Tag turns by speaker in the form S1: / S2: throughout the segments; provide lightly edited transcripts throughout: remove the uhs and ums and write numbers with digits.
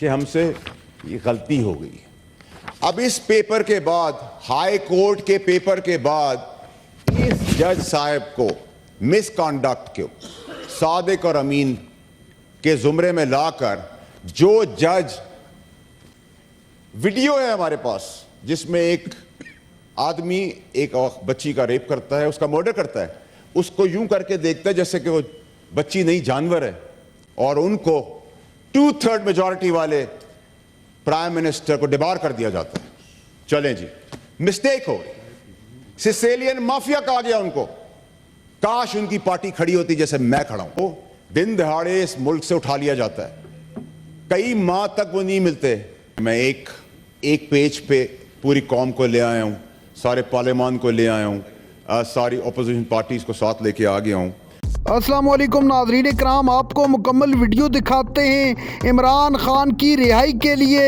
S1: کہ ہم سے یہ غلطی ہو گئی. اب اس پیپر کے بعد, ہائی کورٹ کے پیپر کے بعد, اس جج صاحب کو مس کانڈکٹ کو صادق اور امین کے زمرے میں لا کر, جو جج, ویڈیو ہے ہمارے پاس جس میں ایک آدمی ایک بچی کا ریپ کرتا ہے, اس کا مرڈر کرتا ہے, اس کو یوں کر کے دیکھتا ہے جیسے کہ وہ بچی نہیں جانور ہے, اور ان کو 2/3 میجورٹی والے پرائم منسٹر کو ڈبار کر دیا جاتا ہے. چلیں جی, مسٹیک ہو گئی, سیسیلین مافیا کہا گیا ان کو. کاش ان کی پارٹی کھڑی ہوتی جیسے میں کھڑا ہوں. وہ دن دہاڑے اس ملک سے اٹھا لیا جاتا ہے, کئی ماہ تک وہ نہیں ملتے. میں ایک پیج پہ پوری قوم کو لے آیا ہوں, سارے پارلیمان کو لے آیا ہوں, ساری اپوزیشن پارٹیز کو ساتھ لے کے آ گیا ہوں.
S2: السلام علیکم ناظرین کرام, آپ کو مکمل ویڈیو دکھاتے ہیں. عمران خان کی رہائی کے لیے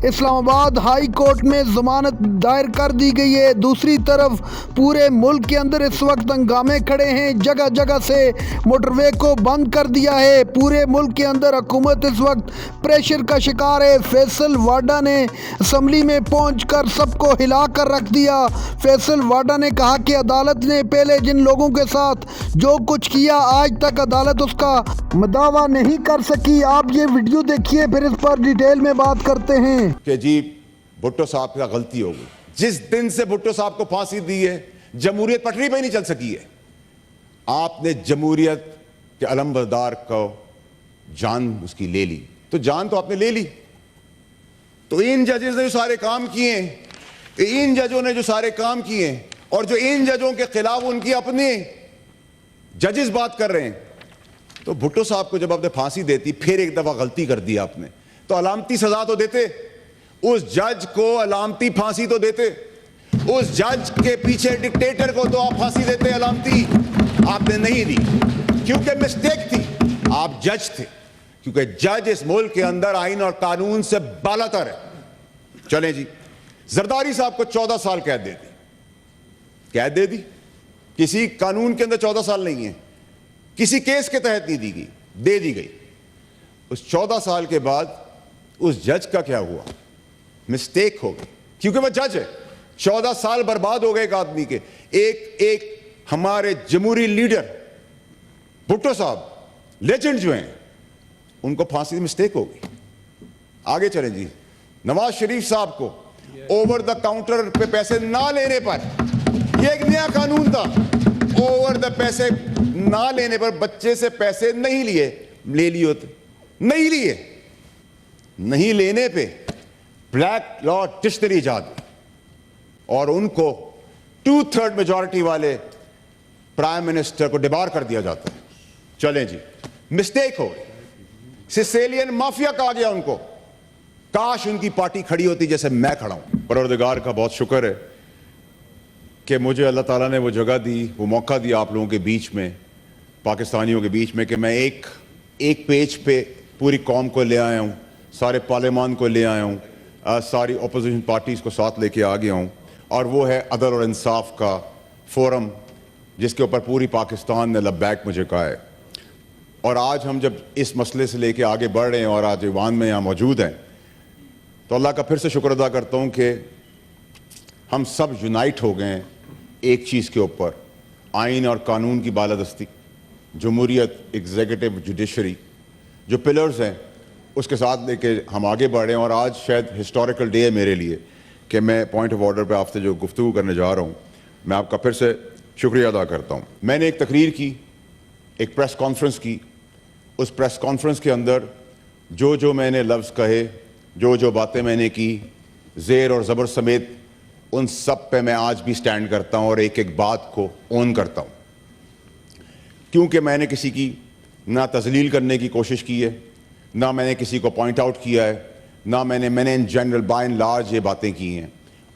S2: اسلام آباد ہائی کورٹ میں ضمانت دائر کر دی گئی ہے. دوسری طرف پورے ملک کے اندر اس وقت ہنگامے کھڑے ہیں, جگہ جگہ سے موٹر وے کو بند کر دیا ہے. پورے ملک کے اندر حکومت اس وقت پریشر کا شکار ہے. فیصل واڈا نے اسمبلی میں پہنچ کر سب کو ہلا کر رکھ دیا. فیصل واڈا نے کہا کہ عدالت نے پہلے جن لوگوں کے ساتھ جو کچھ کیا آج تک عدالت اس کا مداوا نہیں کر سکی. آپ یہ ویڈیو دیکھیے, پھر اس پر ڈیٹیل میں بات کرتے ہیں.
S1: کہ جی بھٹو صاحب کا غلطی ہوگی. جس دن سے بھٹو صاحب کو پھانسی دی ہے, جمہوریت پٹری پہ نہیں چل سکی ہے. آپ نے جمہوریت کے علمبردار کو جان اس کی لے لی, تو جان تو آپ نے لے لی. تو ان ججز نے جو سارے کام کیے, ان ججوں نے جو سارے کام کیے, اور جو ان ججوں کے خلاف ان کی اپنے ججز بات کر رہے ہیں, تو بھٹو صاحب کو جب آپ نے پھانسی دیتی, پھر ایک دفعہ غلطی کر دی آپ نے, تو علامتی سزا تو دیتے. اس جج کو علامتی پھانسی تو دیتے. اس جج کے پیچھے ڈکٹیٹر کو تو آپ پھانسی دیتے علامتی. آپ نے نہیں دی کیونکہ مسٹیک تھی. آپ جج تھے, کیونکہ جج اس ملک کے اندر آئین اور قانون سے بالاتر ہے. چلیں جی, زرداری صاحب کو 14 سال قید دے دی. قید دے دی, کسی قانون کے اندر 14 سال نہیں ہے, کسی کیس کے تحت نہیں دی گئی, دے دی گئی. اس 14 سال کے بعد اس جج کا کیا ہوا؟ مسٹیک ہو گئی, کیونکہ وہ جج ہے. 14 سال برباد ہو گئے ایک آدمی کے. ایک ہمارے جمہوری لیڈر بھٹو صاحب, لیجنڈ جو ہیں, ان کو پھانسی مسٹیک ہو گئی. آگے چلیں جی, نواز شریف صاحب کو اوور دا کاؤنٹر پہ پیسے نہ لینے پر, یہ ایک نیا قانون تھا, اوور دا پیسے نہ لینے پر بچے سے پیسے نہیں لیے, لے لیے ہوتے, نہیں لیے, نہیں لینے پہ بلیک لا ڈکشنری ایجاد, اور ان کو 2/3 میجورٹی والے پرائم منسٹر کو ڈبار کر دیا جاتا ہے. چلیں جی, مسٹیک ہو گئی. سیسیلین مافیا کہا گیا ان کو. کاش ان کی پارٹی کھڑی ہوتی جیسے میں کھڑا ہوں. پروردگار کا بہت شکر ہے کہ مجھے اللہ تعالیٰ نے وہ جگہ دی, وہ موقع دیا آپ لوگوں کے بیچ میں, پاکستانیوں کے بیچ میں, کہ میں ایک پیج پہ پوری قوم کو لے آیا ہوں, سارے پارلیمان کو لے آیا ہوں, ساری اپوزیشن پارٹیز کو ساتھ لے کے آ گیا ہوں. اور وہ ہے عدل اور انصاف کا فورم, جس کے اوپر پوری پاکستان نے لبیک مجھے کہا ہے. اور آج ہم جب اس مسئلے سے لے کے آگے بڑھ رہے ہیں اور آج ایوان میں یہاں موجود ہیں, تو اللہ کا پھر سے شکر ادا کرتا ہوں کہ ہم سب یونائٹ ہو گئے ہیں ایک چیز کے اوپر, آئین اور قانون کی بالادستی, جمہوریت, ایگزیکٹو, جوڈیشری, جو پلرز ہیں اس کے ساتھ لے کے ہم آگے بڑھ رہے ہیں. اور آج شاید ہسٹوریکل ڈے ہے میرے لیے کہ میں پوائنٹ آف آرڈر پہ آپ سے جو گفتگو کرنے جا رہا ہوں, میں آپ کا پھر سے شکریہ ادا کرتا ہوں. میں نے ایک تقریر کی, ایک پریس کانفرنس کی. اس پریس کانفرنس کے اندر جو میں نے لفظ کہے, جو باتیں میں نے کی, زیر اور زبر سمیت, ان سب پہ میں آج بھی سٹینڈ کرتا ہوں اور ایک ایک بات کو اون کرتا ہوں. کیونکہ میں نے کسی کی نہ تذلیل کرنے کی کوشش کی ہے, نہ میں نے کسی کو پوائنٹ آؤٹ کیا ہے, نہ میں نے in general by and large یہ باتیں کی ہیں.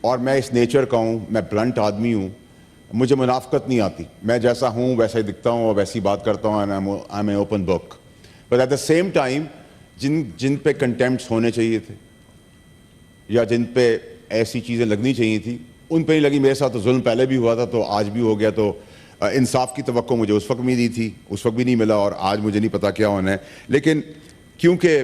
S1: اور میں اس نیچر کا ہوں, میں بلنٹ آدمی ہوں, مجھے منافقت نہیں آتی. میں جیسا ہوں ویسا ہی دکھتا ہوں اور ویسی بات کرتا ہوں. I am a open book. But at the same time جن پہ کنٹیمپٹس ہونے چاہیے تھے یا جن پہ ایسی چیزیں لگنی چاہیے تھی, ان پہ نہیں لگی. میرے ساتھ تو ظلم پہلے بھی ہوا تھا, تو آج بھی ہو گیا. تو انصاف کی توقع مجھے اس وقت ملی تھی, اس وقت بھی نہیں ملا, اور آج مجھے نہیں پتا کیا ہونا ہے. لیکن کیونکہ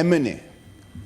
S1: MNA,